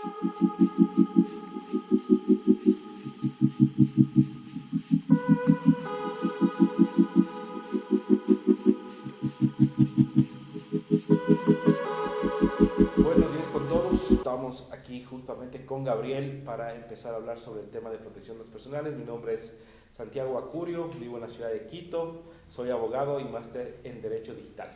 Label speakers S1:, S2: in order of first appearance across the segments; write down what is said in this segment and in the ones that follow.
S1: Buenos días con todos. Estamos aquí justamente con Gabriel para empezar a hablar sobre el tema de protección de datos personales. Mi nombre es Santiago Acurio, vivo en la ciudad de Quito, soy abogado y máster en Derecho Digital.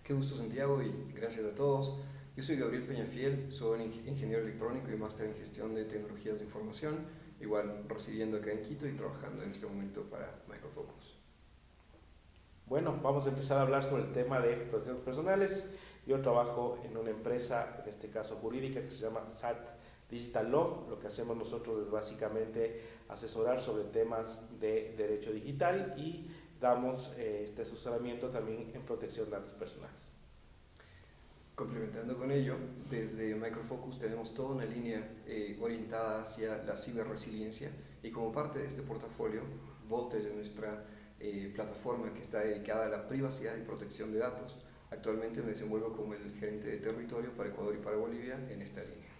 S2: Qué gusto, Santiago, y gracias a todos. Yo soy Gabriel Peñafiel, soy ingeniero electrónico y máster en gestión de tecnologías de información, igual residiendo acá en Quito y trabajando en este momento para Micro Focus.
S1: Bueno, vamos a empezar a hablar sobre el tema de protección de datos personales. Yo trabajo en una empresa, en este caso jurídica, que se llama SAT Digital Law. Lo que hacemos nosotros es básicamente asesorar sobre temas de derecho digital y damos este asesoramiento también en protección de datos personales.
S2: Complementando con ello, desde Micro Focus tenemos toda una línea orientada hacia la ciberresiliencia, y como parte de este portafolio, Voltage es nuestra plataforma que está dedicada a la privacidad y protección de datos. Actualmente me desenvuelvo como el gerente de territorio para Ecuador y para Bolivia en esta línea.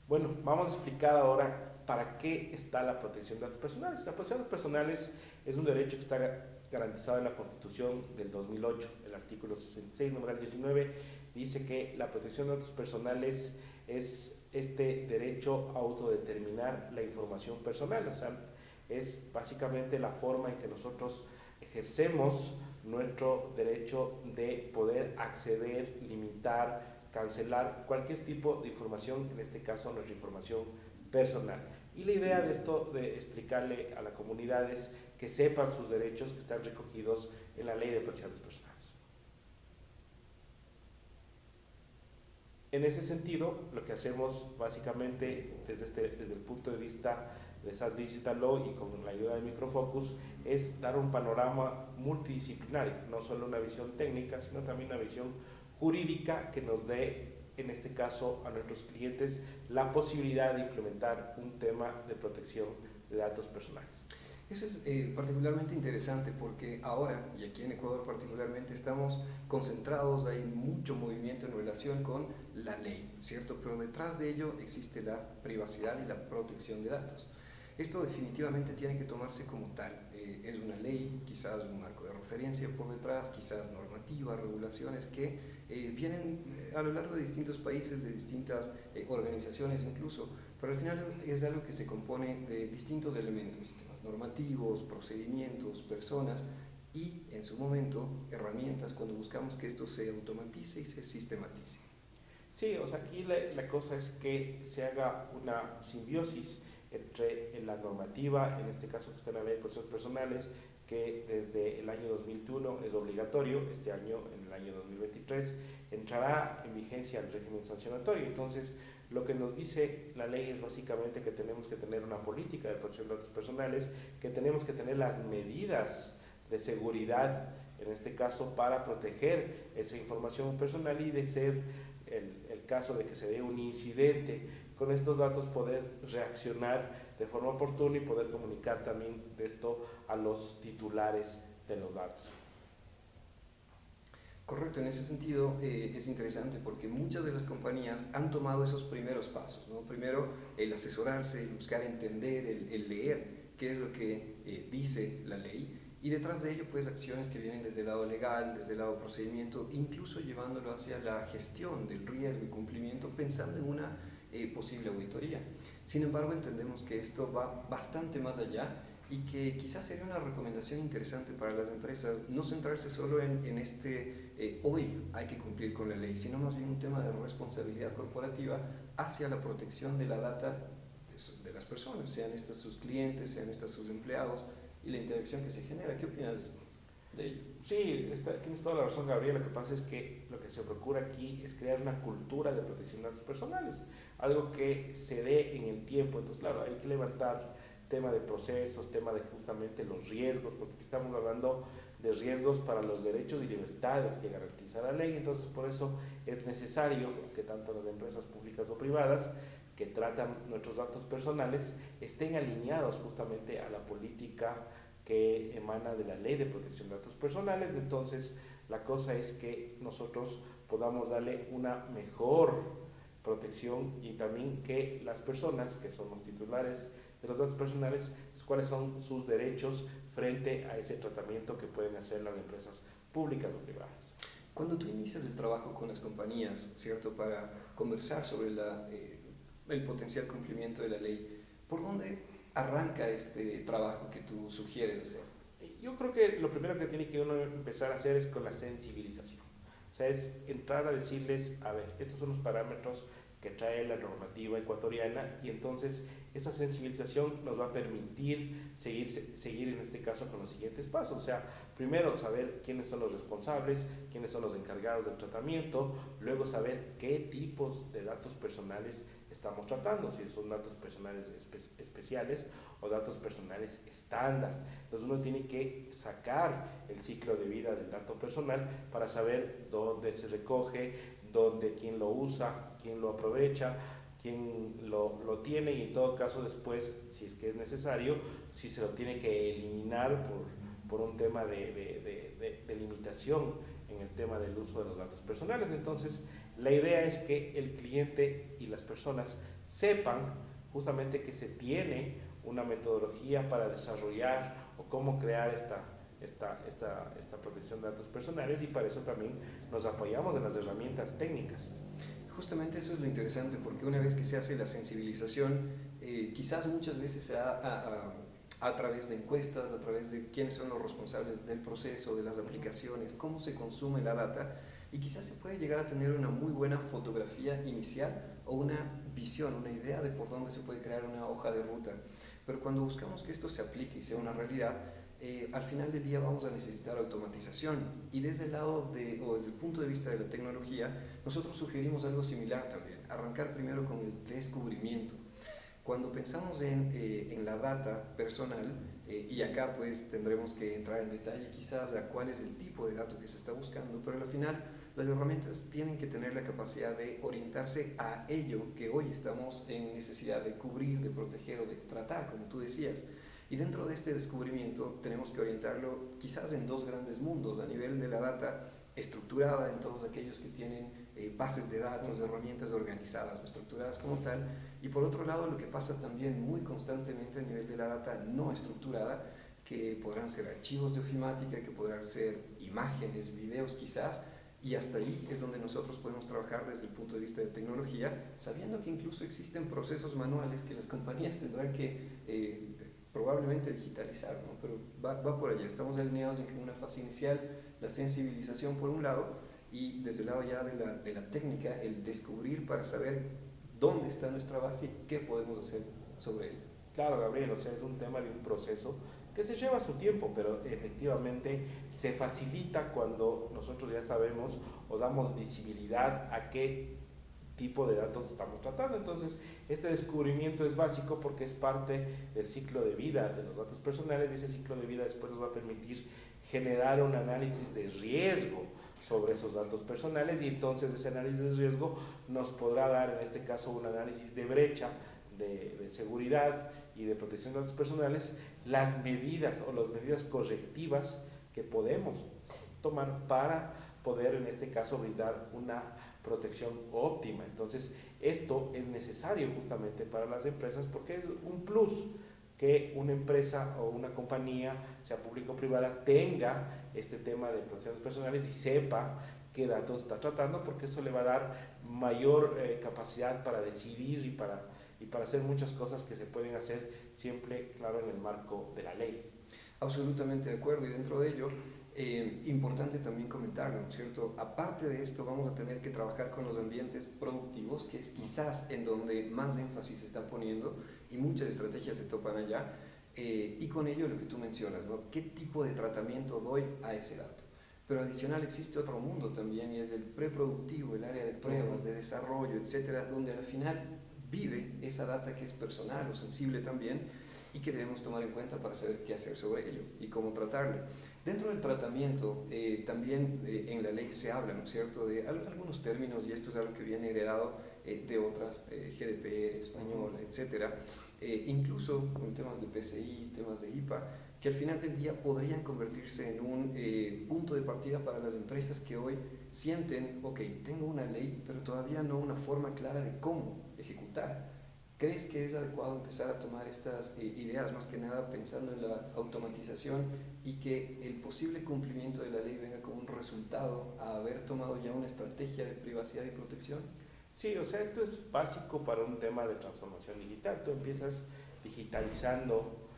S1: Bueno, vamos a explicar ahora para qué está la protección de datos personales. La protección de datos personales es un derecho que está garantizado en la Constitución del 2008. El artículo 66, numeral 19, dice que la protección de datos personales es este derecho a autodeterminar la información personal. O sea, es básicamente la forma en que nosotros ejercemos nuestro derecho de poder acceder, limitar, cancelar cualquier tipo de información, en este caso nuestra información personal. Y la idea de esto, de explicarle a la comunidad, es que sepan sus derechos que están recogidos en la Ley de Protección de Datos Personales. En ese sentido, lo que hacemos básicamente desde el punto de vista de SAT Digital Law y con la ayuda de Microfocus es dar un panorama multidisciplinario, no solo una visión técnica, sino también una visión jurídica que nos dé, en este caso, a nuestros clientes la posibilidad de implementar un tema de protección de datos personales.
S2: Eso es particularmente interesante porque ahora, y aquí en Ecuador particularmente, estamos concentrados, hay mucho movimiento en relación con la ley, ¿cierto? Pero detrás de ello existe la privacidad y la protección de datos. Esto definitivamente tiene que tomarse como tal. Es una ley, quizás un marco de referencia por detrás, quizás normativas, regulaciones que vienen a lo largo de distintos países, de distintas organizaciones incluso, pero al final es algo que se compone de distintos elementos, temas normativos, procedimientos, personas y en su momento herramientas cuando buscamos que esto se automatice y se sistematice.
S1: Sí, o sea, aquí la cosa es que se haga una simbiosis entre la normativa, en este caso que está en la Ley de Protección Personales, que desde el año 2001 es obligatorio, este año, en el año 2023, entrará en vigencia el régimen sancionatorio. Entonces, lo que nos dice la ley es básicamente que tenemos que tener una política de protección de datos personales, que tenemos que tener las medidas de seguridad, en este caso, para proteger esa información personal y de ser el caso de que se dé un incidente con estos datos, poder reaccionar de forma oportuna y poder comunicar también de esto a los titulares de los datos.
S2: Correcto, en ese sentido es interesante porque muchas de las compañías han tomado esos primeros pasos, ¿no? Primero el asesorarse, el buscar entender, el leer qué es lo que dice la ley, y detrás de ello pues acciones que vienen desde el lado legal, desde el lado procedimiento, incluso llevándolo hacia la gestión del riesgo y cumplimiento pensando en una posible auditoría. Sin embargo, entendemos que esto va bastante más allá y que quizás sería una recomendación interesante para las empresas no centrarse solo en hoy hay que cumplir con la ley, sino más bien un tema de responsabilidad corporativa hacia la protección de la data de las personas, sean estas sus clientes, sean estas sus empleados, y la interacción que se genera. ¿Qué opinas de ello?
S1: Sí, tienes toda la razón, Gabriel. Lo que pasa es que lo que se procura aquí es crear una cultura de protección de datos personales, algo que se dé en el tiempo. Entonces, claro, hay que levantar tema de procesos, tema de justamente los riesgos, porque aquí estamos hablando de riesgos para los derechos y libertades que garantiza la ley. Entonces, por eso es necesario que tanto las empresas públicas o privadas que tratan nuestros datos personales estén alineados justamente a la política que emana de la Ley de Protección de Datos Personales. Entonces, la cosa es que nosotros podamos darle una mejor protección y también que las personas que son los titulares de los datos personales, cuáles son sus derechos frente a ese tratamiento que pueden hacer las empresas públicas o privadas.
S2: Cuando tú inicias el trabajo con las compañías, ¿cierto?, para conversar sobre el potencial cumplimiento de la ley, ¿por dónde arranca este trabajo que tú sugieres hacer?
S1: Yo creo que lo primero que tiene que uno empezar a hacer es con la sensibilización. O sea, es entrar a decirles, a ver, estos son los parámetros que trae la normativa ecuatoriana y entonces esa sensibilización nos va a permitir seguir en este caso con los siguientes pasos. O sea, primero saber quiénes son los responsables, quiénes son los encargados del tratamiento, luego saber qué tipos de datos personales estamos tratando, si son datos personales especiales o datos personales estándar. Entonces uno tiene que sacar el ciclo de vida del dato personal para saber dónde se recoge, quién lo usa, quién lo aprovecha, quién lo tiene y en todo caso después, si es que es necesario, si se lo tiene que eliminar por un tema de limitación en el tema del uso de los datos personales. Entonces, la idea es que el cliente y las personas sepan justamente que se tiene una metodología para desarrollar o cómo crear esta protección de datos personales y para eso también nos apoyamos en las herramientas técnicas.
S2: Justamente eso es lo interesante, porque una vez que se hace la sensibilización, quizás muchas veces se da a través de encuestas, a través de quiénes son los responsables del proceso, de las aplicaciones, cómo se consume la data, y quizás se puede llegar a tener una muy buena fotografía inicial o una visión, una idea de por dónde se puede crear una hoja de ruta. Pero cuando buscamos que esto se aplique y sea una realidad, al final del día vamos a necesitar automatización, y desde el lado desde el punto de vista de la tecnología, nosotros sugerimos algo similar también, arrancar primero con el descubrimiento. Cuando pensamos en la data personal, y acá pues tendremos que entrar en detalle quizás a cuál es el tipo de dato que se está buscando, pero al final las herramientas tienen que tener la capacidad de orientarse a ello que hoy estamos en necesidad de cubrir, de proteger o de tratar, como tú decías. Y dentro de este descubrimiento tenemos que orientarlo quizás en dos grandes mundos: a nivel de la data estructurada, en todos aquellos que tienen bases de datos, herramientas organizadas o estructuradas como tal, y por otro lado lo que pasa también muy constantemente a nivel de la data no estructurada, que podrán ser archivos de ofimática, que podrán ser imágenes, videos quizás, y hasta ahí es donde nosotros podemos trabajar desde el punto de vista de tecnología, sabiendo que incluso existen procesos manuales que las compañías tendrán que probablemente digitalizar, ¿no? Pero va por allá. Estamos alineados en que en una fase inicial la sensibilización por un lado, y desde el lado ya de la técnica, el descubrir para saber dónde está nuestra base y qué podemos hacer sobre ella.
S1: Claro, Gabriel, o sea, es un tema de un proceso que se lleva su tiempo, pero efectivamente se facilita cuando nosotros ya sabemos o damos visibilidad a qué tipo de datos estamos tratando. Entonces, este descubrimiento es básico porque es parte del ciclo de vida de los datos personales, y ese ciclo de vida después nos va a permitir generar un análisis de riesgo sobre esos datos personales, y entonces ese análisis de riesgo nos podrá dar en este caso un análisis de brecha de seguridad y de protección de datos personales, las medidas o las medidas correctivas que podemos tomar para poder en este caso brindar una protección óptima. Entonces esto es necesario justamente para las empresas porque es un plus que una empresa o una compañía, sea pública o privada, tenga este tema de protecciones personales y sepa qué datos está tratando, porque eso le va a dar mayor capacidad para decidir y para hacer muchas cosas que se pueden hacer siempre, claro, en el marco de la ley.
S2: Absolutamente de acuerdo, y dentro de ello, importante también comentarlo, ¿no es cierto? Aparte de esto, vamos a tener que trabajar con los ambientes productivos, que es quizás en donde más énfasis se está poniendo y muchas estrategias se topan allá, y con ello lo que tú mencionas, ¿no? ¿Qué tipo de tratamiento doy a ese dato? Pero adicional existe otro mundo también, y es el preproductivo, el área de pruebas, de desarrollo, etcétera, donde al final vive esa data que es personal o sensible también, y que debemos tomar en cuenta para saber qué hacer sobre ello y cómo tratarlo. Dentro del tratamiento, también en la ley se habla, ¿no es cierto?, de algunos términos, y esto es algo que viene heredado de otras, GDPR, española, etcétera, incluso con temas de PCI, temas de IPA, que al final del día podrían convertirse en un punto de partida para las empresas que hoy sienten, ok, tengo una ley, pero todavía no una forma clara de cómo ejecutar. ¿Crees que es adecuado empezar a tomar estas ideas, más que nada pensando en la automatización y que el posible cumplimiento de la ley venga como un resultado a haber tomado ya una estrategia de privacidad y protección?
S1: Sí, o sea, esto es básico para un tema de transformación digital. Tú empiezas digitalizando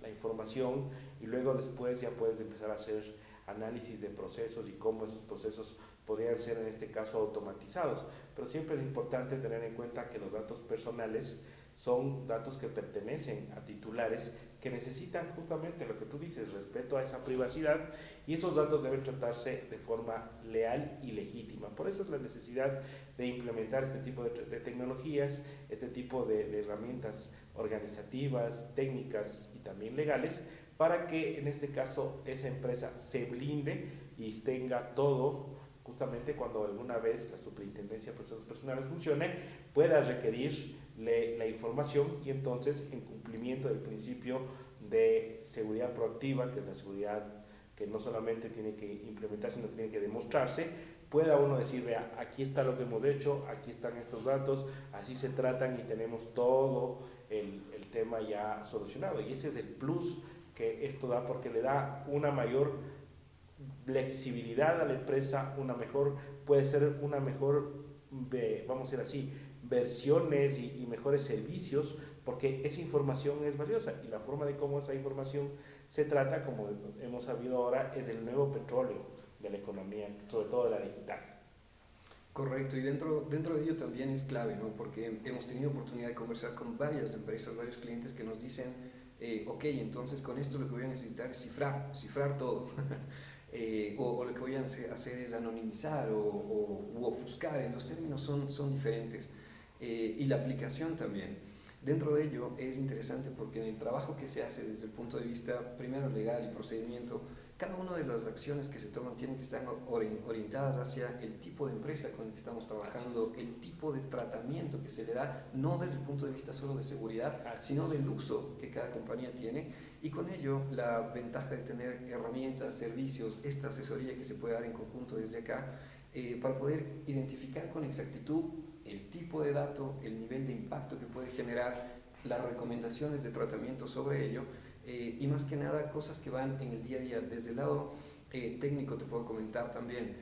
S1: la información y luego después ya puedes empezar a hacer análisis de procesos y cómo esos procesos podrían ser en este caso automatizados. Pero siempre es importante tener en cuenta que los datos personales son datos que pertenecen a titulares que necesitan justamente lo que tú dices, respeto a esa privacidad, y esos datos deben tratarse de forma leal y legítima. Por eso es la necesidad de implementar este tipo de tecnologías, este tipo de herramientas organizativas, técnicas y también legales, para que en este caso esa empresa se blinde y tenga todo, justamente cuando alguna vez la Superintendencia de Protección Personales funcione, pueda requerirle la información, y entonces en cumplimiento del principio de seguridad proactiva, que es la seguridad que no solamente tiene que implementarse, sino que tiene que demostrarse, pueda uno decir, vea, aquí está lo que hemos hecho, aquí están estos datos, así se tratan y tenemos todo el tema ya solucionado. Y ese es el plus que esto da, porque le da una mayor flexibilidad a la empresa, puede ser una mejor, vamos a decir así, versiones y mejores servicios, porque esa información es valiosa, y la forma de cómo esa información se trata, como hemos sabido ahora, es el nuevo petróleo de la economía, sobre todo de la digital.
S2: Correcto, y dentro de ello también es clave, ¿no? Porque hemos tenido oportunidad de conversar con varias empresas, varios clientes que nos dicen, ok, entonces con esto lo que voy a necesitar es cifrar todo. O lo que voy a hacer es anonimizar u ofuscar, los términos son diferentes. Y la aplicación también. Dentro de ello es interesante porque en el trabajo que se hace desde el punto de vista primero legal y procedimiento, cada una de las acciones que se toman tienen que estar orientadas hacia el tipo de empresa con el que estamos trabajando, el tipo de tratamiento que se le da, no desde el punto de vista solo de seguridad, sino del uso que cada compañía tiene, y con ello la ventaja de tener herramientas, servicios, esta asesoría que se puede dar en conjunto desde acá, para poder identificar con exactitud el tipo de dato, el nivel de impacto que puede generar, las recomendaciones de tratamiento sobre ello, y más que nada cosas que van en el día a día. Desde el lado técnico te puedo comentar también,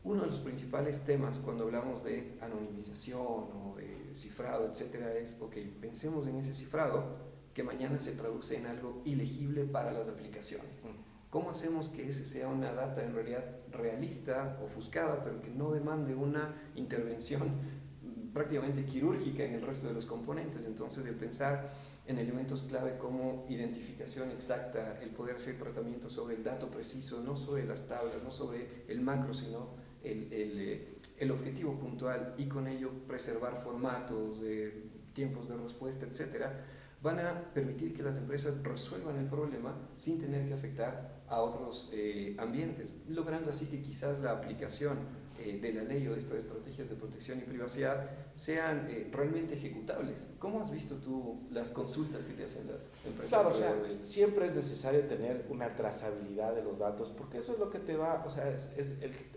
S2: uno de los principales temas cuando hablamos de anonimización o de cifrado, etcétera, es, ok, pensemos en ese cifrado que mañana se traduce en algo ilegible para las aplicaciones. ¿Cómo hacemos que ese sea una data en realidad realista, ofuscada, pero que no demande una intervención prácticamente quirúrgica en el resto de los componentes? Entonces, el pensar en elementos clave como identificación exacta, el poder hacer tratamiento sobre el dato preciso, no sobre las tablas, no sobre el macro, sino el objetivo puntual, y con ello preservar formatos, tiempos de respuesta, etcétera, van a permitir que las empresas resuelvan el problema sin tener que afectar a otros ambientes, logrando así que quizás la aplicación de la ley o de estas estrategias de protección y privacidad sean realmente ejecutables. ¿Cómo has visto tú las consultas que te hacen las empresas?
S1: Claro, o sea, siempre es necesario tener una trazabilidad de los datos, porque eso es lo que te va, o sea,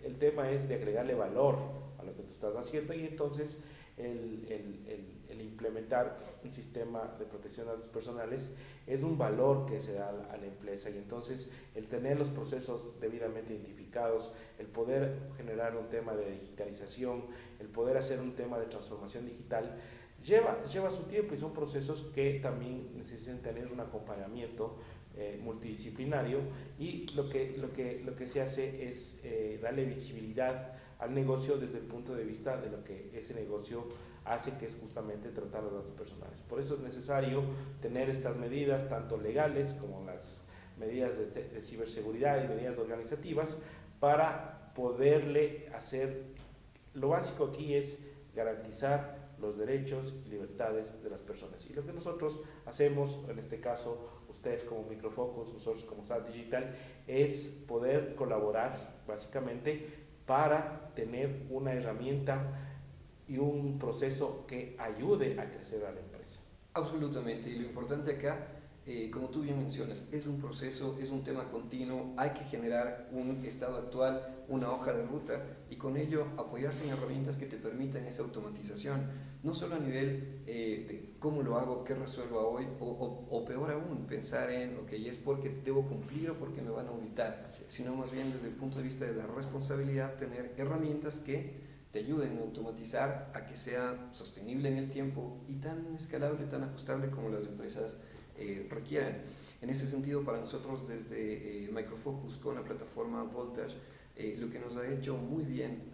S1: el tema es de agregarle valor a lo que tú estás haciendo, y entonces el implementar un sistema de protección de datos personales es un valor que se da a la empresa, y entonces el tener los procesos debidamente identificados, el poder generar un tema de digitalización, el poder hacer un tema de transformación digital, lleva su tiempo, y son procesos que también necesitan tener un acompañamiento multidisciplinario, y lo que se hace es darle visibilidad al negocio desde el punto de vista de lo que ese negocio hace, que es justamente tratar los datos personales. Por eso es necesario tener estas medidas, tanto legales como las medidas de ciberseguridad y medidas organizativas, para poderle hacer, lo básico aquí es garantizar los derechos y libertades de las personas. Y lo que nosotros hacemos, en este caso, ustedes como Microfocus, nosotros como SAT Digital, es poder colaborar básicamente para tener una herramienta y un proceso que ayude a crecer a la empresa.
S2: Absolutamente, y lo importante acá como tú bien mencionas, es un proceso, es un tema continuo, hay que generar un estado actual, una hoja de ruta y con ello apoyarse en herramientas que te permitan esa automatización, no solo a nivel de cómo lo hago, qué resuelvo hoy, o peor aún, pensar en, ok, es porque debo cumplir o porque me van a auditar, sino más bien desde el punto de vista de la responsabilidad, tener herramientas que te ayuden a automatizar, a que sea sostenible en el tiempo y tan escalable, tan ajustable como las empresas requieran. En ese sentido, para nosotros desde Micro Focus con la plataforma Voltage, lo que nos ha hecho muy bien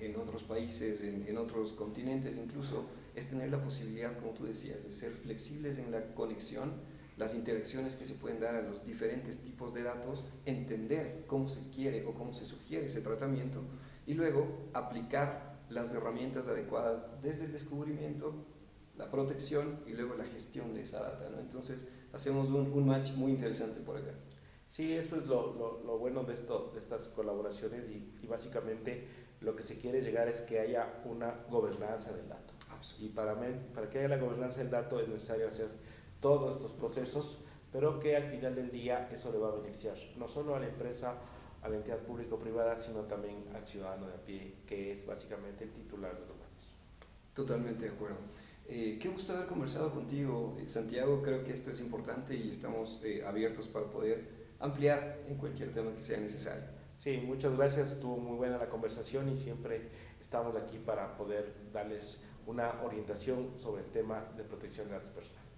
S2: en otros países, en otros continentes incluso, es tener la posibilidad, como tú decías, de ser flexibles en la conexión, las interacciones que se pueden dar a los diferentes tipos de datos, entender cómo se quiere o cómo se sugiere ese tratamiento y luego aplicar las herramientas adecuadas desde el descubrimiento, la protección y luego la gestión de esa data, ¿no? Entonces hacemos un match muy interesante por acá.
S1: Sí, eso es lo bueno de estas colaboraciones y básicamente lo que se quiere llegar es que haya una gobernanza del dato. Y para que haya la gobernanza del dato es necesario hacer todos estos procesos, pero que al final del día eso le va a beneficiar no solo a la empresa, a la entidad público-privada, sino también al ciudadano de a pie, que es básicamente el titular de los datos.
S2: Totalmente de acuerdo. Qué gusto haber conversado contigo, Santiago. Creo que esto es importante y estamos abiertos para poder ampliar en cualquier tema que sea necesario.
S1: Sí, muchas gracias. Estuvo muy buena la conversación y siempre estamos aquí para poder darles una orientación sobre el tema de protección de datos personales.